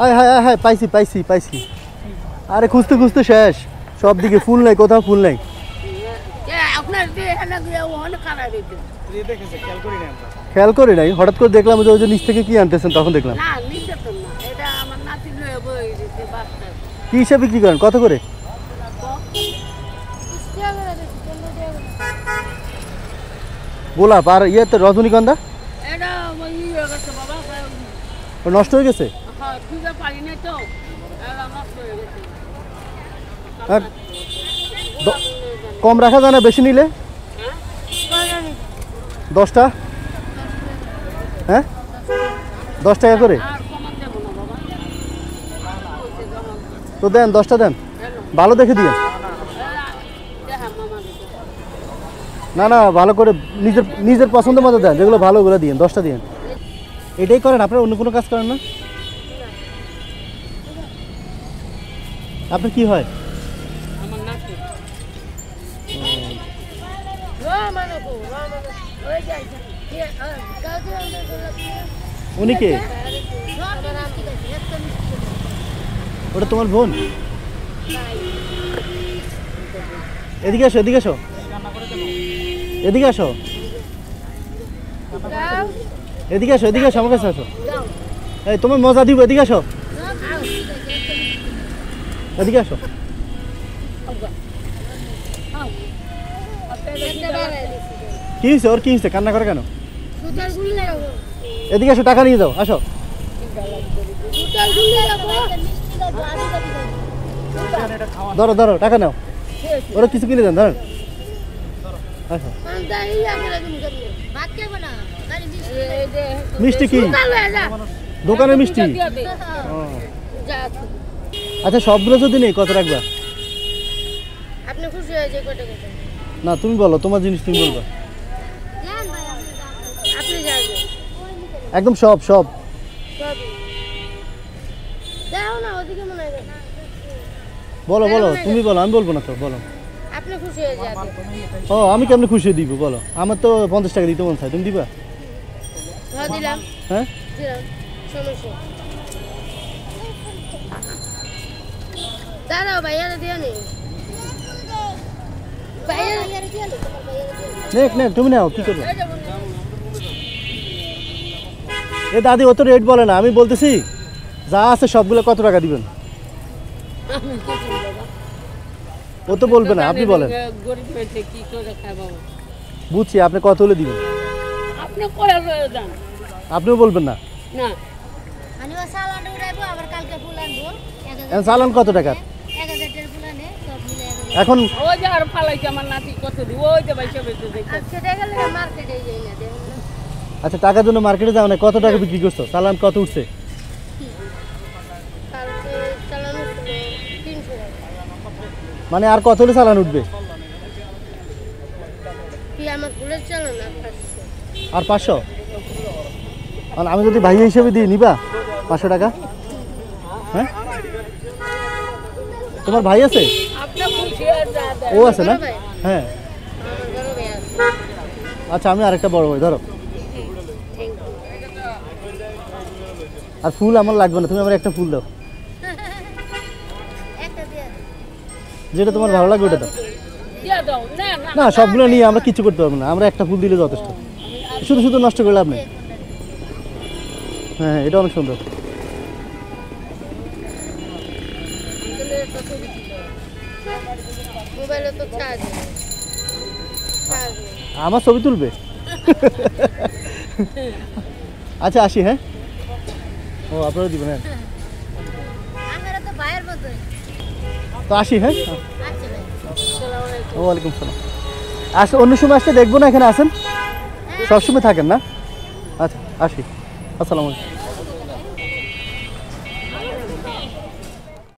আয় হায় হায় পাইছি পাইছি পাইছি। আরে খুঁজতে খুঁজতে শেষ, সব দিকে ফুল নাই, কোথাও ফুল নাই। খেয়াল করি নাই, হঠাৎ করে দেখলাম যে ওই যে নিচ থেকে কি আনতেছেন, তখন দেখলাম। কি হিসাবে বিক্রি করেন, কত করে? গোলাপ আর ইয়েতে রজনীগন্ধা নষ্ট হয়ে গেছে। কম রাখা যায় না বেশি নিলে? 10টা? হ্যাঁ 10 টাকা করে তো দেন, 10টা দেন, ভালো দেখে দিয়ে। না না, ভালো করে নিজের নিজের পছন্দ মতো দেন, যেগুলো ভালো ওগুলো দিন, 10টা দিন। এটাই করেন আপনারা, অন্য কোনো কাজ করেন না? আপনার কি হয়? উনি কে? ওটা তোমার বোন? এদিকে আসো, এদিকে আসো, এদিকে আসো, এদিকে আসো, এদিকে আসো, আমার কাছে আসো। এই তোমার মজা দিব, এদিকে আসো, এদিকে আসো। কি হয়েছে ওর, কি হয়েছে, কান্না করে কেন? এদিকে আসো, টাকা নিয়ে যাও, আসো। ধরো ধরো, টাকা নাও, ওরা কিছু কিনে দেন, ধরেন। আসো। মিষ্টি কি? দোকানের মিষ্টি? আচ্ছা, সবগুলো যদি নেই কত রাখবা? না তুমি বলো, তোমার জিনিস তুমি বলবা। একদম সব সব বলো বলো, তুমি বলো, আমি বলবো না তো, বলো। ও আমি কেমনে খুশি দিব বলো? আমার তো 50 টাকা দিতে মন চাই, তুমি দিবা? হ্যাঁ তুমি নাও, কি করবো? এ দাদি, ও তো রেট বলে না, আমি বলতেছি যা আছে সবগুলো কত টাকা দিবেন? ও তো বলবে না, আপনি বলেন। বুঝছি, আপনি কত হলে দিবেন? আপনিও বলবেন না? চালান কত টাকা এখন? আচ্ছা, টাকার জন্য মার্কেটে যাও না, কত টাকা বিক্রি করছো? চালান কত উঠছে? মানে আর কত হলে চালান উঠবে? আর 500? মানে আমি যদি ভাই হিসেবে দিই, নিবা 500 টাকা? হ্যাঁ, তোমার ভাই আছে? ও আছে না? হ্যাঁ, আচ্ছা, আমি আরেকটা বড় ভাই, ধরো। আর ফুল আমার লাগবে না, তুমি আমার একটা ফুল দাও, যেটা তোমার ভালো লাগবে ওটা দাও। না, সবগুলো নিয়ে আমরা কিছু করতে পারবো না, আমরা একটা ফুল দিলে যথেষ্ট, শুধু শুধু নষ্ট করে লাভ নেই। হ্যাঁ, এটা অনেক সুন্দর। আমার ছবি তুলবে? আচ্ছা, আসি। হ্যাঁ, ও আপনারা দিবেন? হ্যাঁ, তো আসি। হ্যাঁ, ওয়ালাইকুম সালাম। আসলে অন্য সময় আসলে দেখবো না, এখানে আসেন, সবসময় থাকেন না? আচ্ছা, আসি। আসসালামু আলাইকুম।